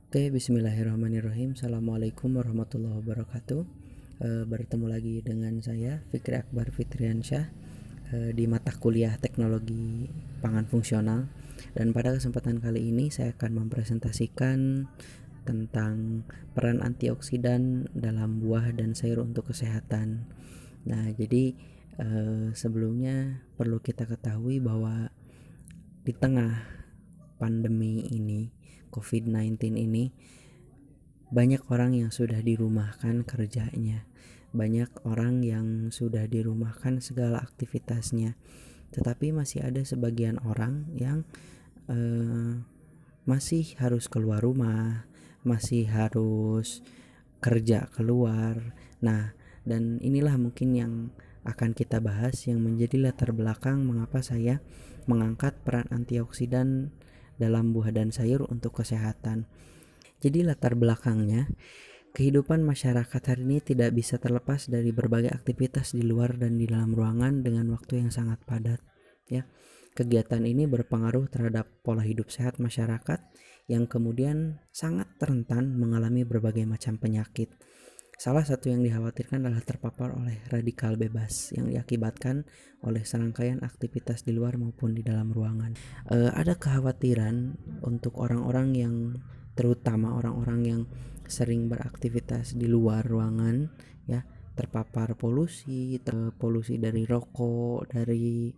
Oke, bismillahirrahmanirrahim. Assalamualaikum warahmatullahi wabarakatuh. Bertemu lagi dengan saya Fikri Akbar Fitriansyah di mata kuliah Teknologi Pangan Fungsional. Dan pada kesempatan kali ini saya akan mempresentasikan tentang peran antioksidan dalam buah dan sayur untuk kesehatan. Nah, jadi sebelumnya perlu kita ketahui bahwa di tengah pandemi ini, COVID-19 ini, banyak orang yang sudah dirumahkan kerjanya, banyak orang yang sudah dirumahkan segala aktivitasnya. Tetapi masih ada sebagian orang yang masih harus keluar rumah, masih harus kerja keluar. Nah, dan inilah mungkin yang akan kita bahas, yang menjadi latar belakang mengapa saya mengangkat peran antioksidan dalam buah dan sayur untuk kesehatan. Jadi latar belakangnya, kehidupan masyarakat hari ini tidak bisa terlepas dari berbagai aktivitas di luar dan di dalam ruangan dengan waktu yang sangat padat. Ya, kegiatan ini berpengaruh terhadap pola hidup sehat masyarakat yang kemudian sangat rentan mengalami berbagai macam penyakit. Salah satu yang dikhawatirkan adalah terpapar oleh radikal bebas yang diakibatkan oleh serangkaian aktivitas di luar maupun di dalam ruangan. Ada kekhawatiran untuk orang-orang yang, terutama orang-orang yang sering beraktivitas di luar ruangan, ya, terpapar polusi dari rokok, dari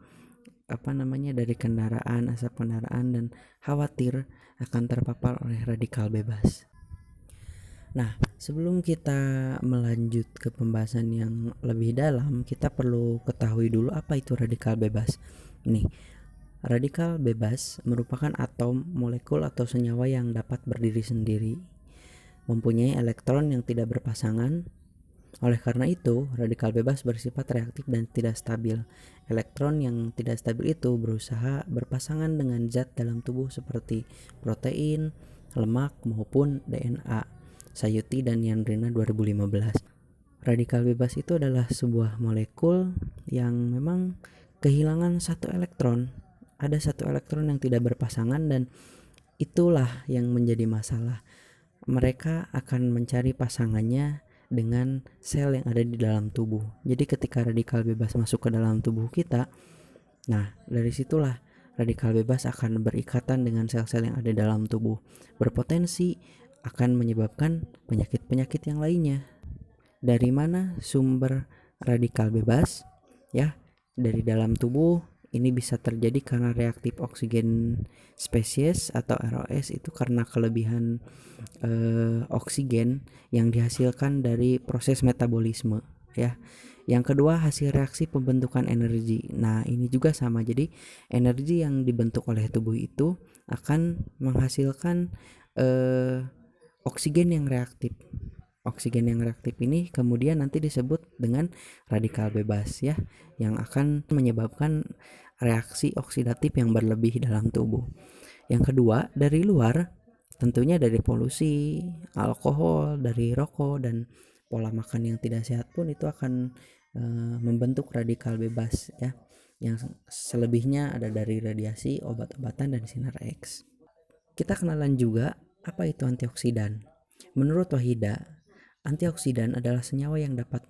dari kendaraan, asap kendaraan, dan khawatir akan terpapar oleh radikal bebas. Nah, sebelum kita melanjut ke pembahasan yang lebih dalam, kita perlu ketahui dulu apa itu radikal bebas. Nih, radikal bebas merupakan atom, molekul atau senyawa yang dapat berdiri sendiri, mempunyai elektron yang tidak berpasangan. Oleh karena itu, radikal bebas bersifat reaktif dan tidak stabil. Elektron yang tidak stabil itu berusaha berpasangan dengan zat dalam tubuh seperti protein, lemak, maupun DNA. Sayuti dan Yandrina 2015. Radikal bebas itu adalah sebuah molekul yang memang kehilangan satu elektron. Ada satu elektron yang tidak berpasangan, dan itulah yang menjadi masalah. Mereka akan mencari pasangannya dengan sel yang ada di dalam tubuh. Jadi ketika radikal bebas masuk ke dalam tubuh kita, nah dari situlah radikal bebas akan berikatan dengan sel-sel yang ada dalam tubuh, berpotensi akan menyebabkan penyakit-penyakit yang lainnya. Dari mana sumber radikal bebas? Ya, dari dalam tubuh. Ini bisa terjadi karena reaktif oksigen spesies atau ROS, itu karena kelebihan oksigen yang dihasilkan dari proses metabolisme, ya. Yang kedua, hasil reaksi pembentukan energi. Nah, ini juga sama. Jadi, energi yang dibentuk oleh tubuh itu akan menghasilkan oksigen yang reaktif. Oksigen yang reaktif ini kemudian nanti disebut dengan radikal bebas, ya, yang akan menyebabkan reaksi oksidatif yang berlebih dalam tubuh. Yang kedua, dari luar, tentunya dari polusi, alkohol, dari rokok, dan pola makan yang tidak sehat pun itu akan membentuk radikal bebas, ya. Yang selebihnya ada dari radiasi, obat-obatan, dan sinar X. Kita kenalan juga apa itu antioksidan. Menurut Wahida, antioksidan adalah senyawa yang dapat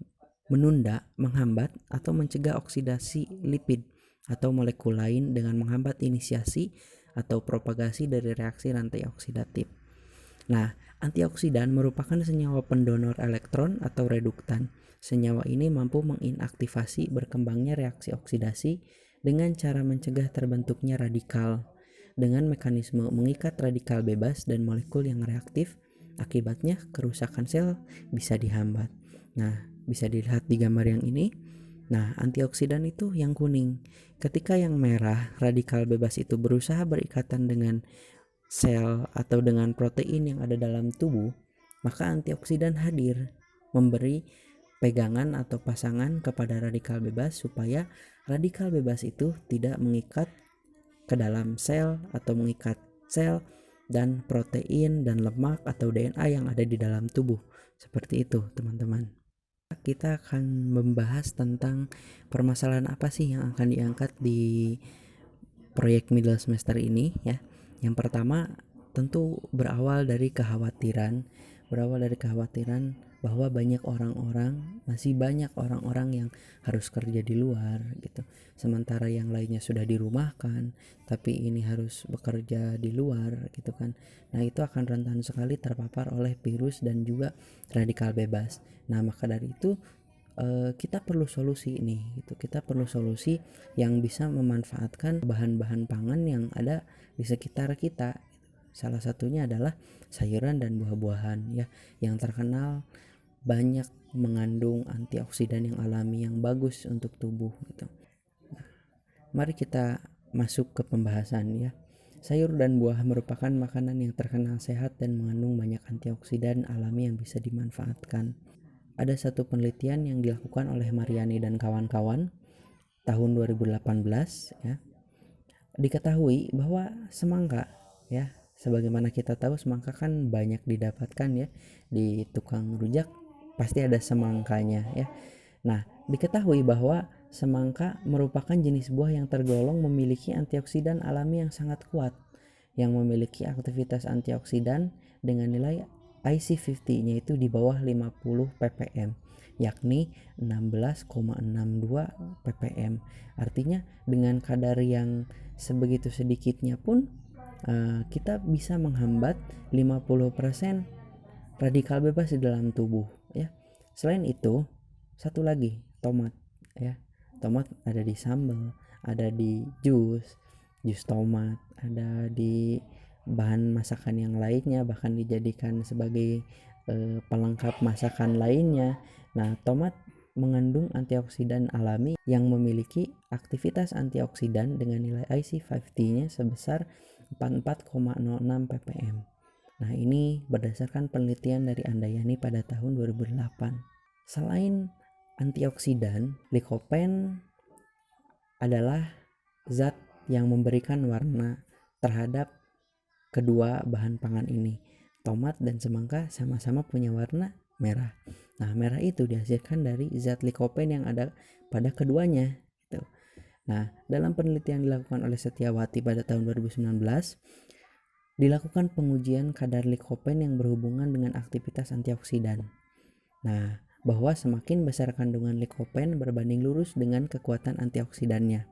menunda, menghambat, atau mencegah oksidasi lipid atau molekul lain dengan menghambat inisiasi atau propagasi dari reaksi rantai oksidatif. Nah, antioksidan merupakan senyawa pendonor elektron atau reduktan. Senyawa ini mampu menginaktivasi berkembangnya reaksi oksidasi dengan cara mencegah terbentuknya radikal dengan mekanisme mengikat radikal bebas dan molekul yang reaktif. Akibatnya kerusakan sel bisa dihambat. Nah, bisa dilihat di gambar yang ini. Nah, antioksidan itu yang kuning. Ketika yang merah, radikal bebas itu berusaha berikatan dengan sel atau dengan protein yang ada dalam tubuh, maka antioksidan hadir memberi pegangan atau pasangan kepada radikal bebas supaya radikal bebas itu tidak mengikat ke dalam sel atau mengikat sel dan protein dan lemak atau DNA yang ada di dalam tubuh. Seperti itu, teman-teman. Kita akan membahas tentang permasalahan apa sih yang akan diangkat di proyek middle semester ini, ya. Yang pertama, tentu berawal dari kekhawatiran bahwa masih banyak orang-orang yang harus kerja di luar gitu. Sementara yang lainnya sudah dirumahkan, tapi ini harus bekerja di luar gitu kan. Nah, itu akan rentan sekali terpapar oleh virus dan juga radikal bebas. Nah, maka dari itu kita perlu solusi nih gitu. Kita perlu solusi yang bisa memanfaatkan bahan-bahan pangan yang ada di sekitar kita. Salah satunya adalah sayuran dan buah-buahan ya, yang terkenal banyak mengandung antioksidan yang alami yang bagus untuk tubuh gitu. Nah, mari kita masuk ke pembahasan ya. Sayur dan buah merupakan makanan yang terkenal sehat dan mengandung banyak antioksidan alami yang bisa dimanfaatkan. Ada satu penelitian yang dilakukan oleh Mariani dan kawan-kawan tahun 2018 ya. Diketahui bahwa semangka ya, sebagaimana kita tahu semangka kan banyak didapatkan ya di tukang rujak, pasti ada semangkanya ya. Nah, diketahui bahwa semangka merupakan jenis buah yang tergolong memiliki antioksidan alami yang sangat kuat, yang memiliki aktivitas antioksidan dengan nilai IC50-nya itu di bawah 50 ppm, yakni 16,62 ppm. Artinya dengan kadar yang sebegitu sedikitnya pun kita bisa menghambat 50% radikal bebas di dalam tubuh ya. Selain itu, satu lagi, tomat ya. Tomat ada di sambal, ada di jus tomat, ada di bahan masakan yang lainnya, bahkan dijadikan sebagai pelengkap masakan lainnya. Nah, tomat mengandung antioksidan alami yang memiliki aktivitas antioksidan dengan nilai IC50-nya sebesar 44,06 ppm. Nah, ini berdasarkan penelitian dari Andayani pada tahun 2008. Selain antioksidan, likopen adalah zat yang memberikan warna terhadap kedua bahan pangan ini. Tomat dan semangka sama-sama punya warna merah. Nah, merah itu dihasilkan dari zat likopen yang ada pada keduanya gitu. Nah, dalam penelitian dilakukan oleh Setiawati pada tahun 2019, dilakukan pengujian kadar likopen yang berhubungan dengan aktivitas antioksidan. Nah, bahwa semakin besar kandungan likopen berbanding lurus dengan kekuatan antioksidannya.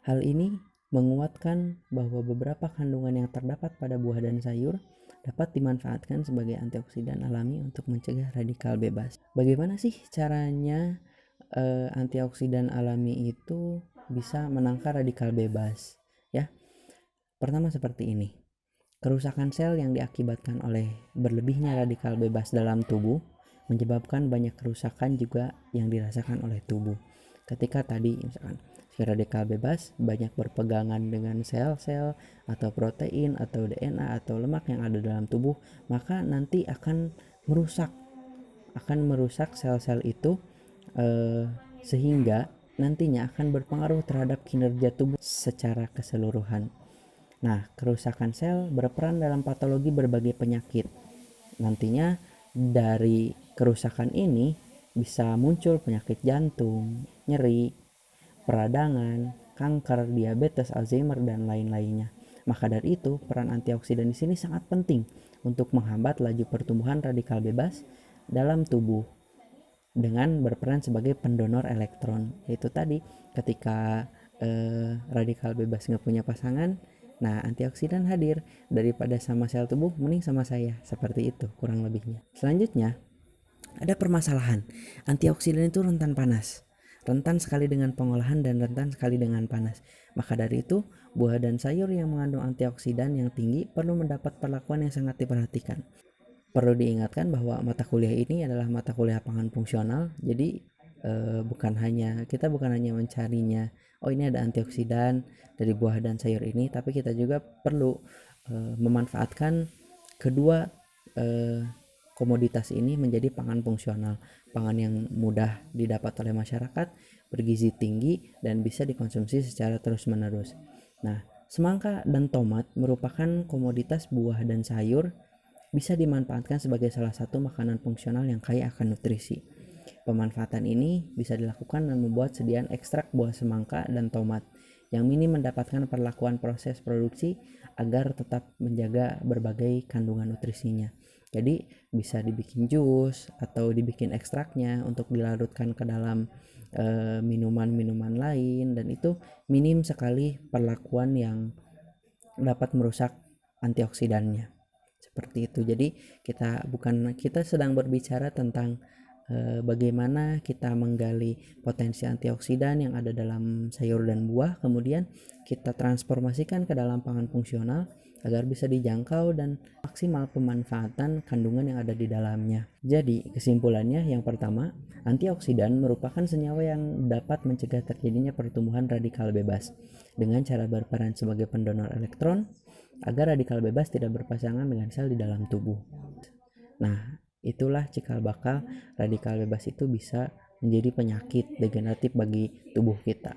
Hal ini menguatkan bahwa beberapa kandungan yang terdapat pada buah dan sayur dapat dimanfaatkan sebagai antioksidan alami untuk mencegah radikal bebas. Bagaimana sih caranya antioksidan alami itu bisa menangkal radikal bebas? Ya, pertama seperti ini. Kerusakan sel yang diakibatkan oleh berlebihnya radikal bebas dalam tubuh menyebabkan banyak kerusakan juga yang dirasakan oleh tubuh. Ketika tadi misalkan si radikal bebas banyak berpegangan dengan sel-sel atau protein atau DNA atau lemak yang ada dalam tubuh, maka nanti akan merusak sel-sel itu sehingga nantinya akan berpengaruh terhadap kinerja tubuh secara keseluruhan. Nah, kerusakan sel berperan dalam patologi berbagai penyakit. Nantinya dari kerusakan ini bisa muncul penyakit jantung, nyeri, peradangan, kanker, diabetes, Alzheimer, dan lain-lainnya. Maka dari itu, peran antioksidan di sini sangat penting untuk menghambat laju pertumbuhan radikal bebas dalam tubuh dengan berperan sebagai pendonor elektron. Yaitu tadi, ketika radikal bebas nggak punya pasangan, nah antioksidan hadir, daripada sama sel tubuh mending sama saya, seperti itu kurang lebihnya. Selanjutnya ada permasalahan, antioksidan itu rentan panas, rentan sekali dengan pengolahan dan rentan sekali dengan panas. Maka dari itu buah dan sayur yang mengandung antioksidan yang tinggi perlu mendapat perlakuan yang sangat diperhatikan. Perlu diingatkan bahwa mata kuliah ini adalah mata kuliah pangan fungsional, jadi kita bukan hanya mencarinya, oh ini ada antioksidan dari buah dan sayur ini, tapi kita juga perlu memanfaatkan kedua komoditas ini menjadi pangan fungsional, pangan yang mudah didapat oleh masyarakat, bergizi tinggi, dan bisa dikonsumsi secara terus-menerus. Nah, semangka dan tomat merupakan komoditas buah dan sayur, bisa dimanfaatkan sebagai salah satu makanan fungsional yang kaya akan nutrisi. Pemanfaatan ini bisa dilakukan dengan membuat sediaan ekstrak buah semangka dan tomat yang minim mendapatkan perlakuan proses produksi agar tetap menjaga berbagai kandungan nutrisinya. Jadi bisa dibikin jus atau dibikin ekstraknya untuk dilarutkan ke dalam minuman-minuman lain, dan itu minim sekali perlakuan yang dapat merusak antioksidannya. Seperti itu. Jadi kita sedang berbicara tentang bagaimana kita menggali potensi antioksidan yang ada dalam sayur dan buah, kemudian kita transformasikan ke dalam pangan fungsional agar bisa dijangkau dan maksimal pemanfaatan kandungan yang ada di dalamnya. Jadi kesimpulannya, yang pertama, antioksidan merupakan senyawa yang dapat mencegah terjadinya pertumbuhan radikal bebas dengan cara berperan sebagai pendonor elektron agar radikal bebas tidak berpasangan dengan sel di dalam tubuh. Nah, itulah cikal bakal radikal bebas itu bisa menjadi penyakit degeneratif bagi tubuh kita.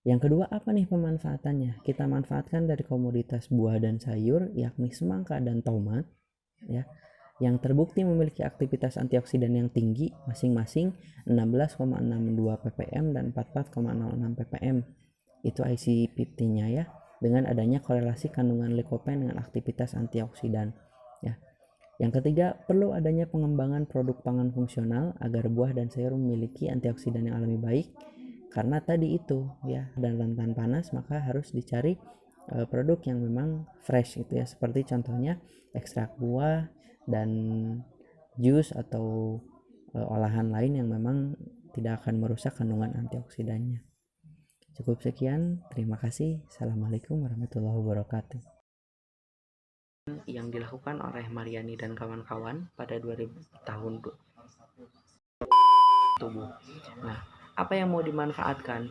Yang kedua, apa nih pemanfaatannya? Kita manfaatkan dari komoditas buah dan sayur, yakni semangka dan tomat, ya, yang terbukti memiliki aktivitas antioksidan yang tinggi, masing-masing 16,62 ppm dan 44,06 ppm. Itu IC50-nya ya, dengan adanya korelasi kandungan lycopene dengan aktivitas antioksidan, ya. Yang ketiga, perlu adanya pengembangan produk pangan fungsional agar buah dan sayur memiliki antioksidan yang alami baik. Karena tadi itu ya, dan rentan panas, maka harus dicari produk yang memang fresh gitu ya, seperti contohnya ekstrak buah dan jus atau olahan lain yang memang tidak akan merusak kandungan antioksidannya. Cukup sekian, terima kasih. Assalamualaikum warahmatullahi wabarakatuh. Yang dilakukan oleh Mariani dan kawan-kawan pada 2000 tahun tubuh. Nah, apa yang mau dimanfaatkan?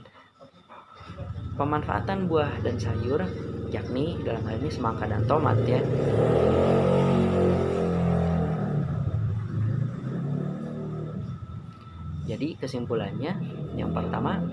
Pemanfaatan buah dan sayur, yakni dalam hal ini semangka dan tomat ya. Jadi kesimpulannya, yang pertama,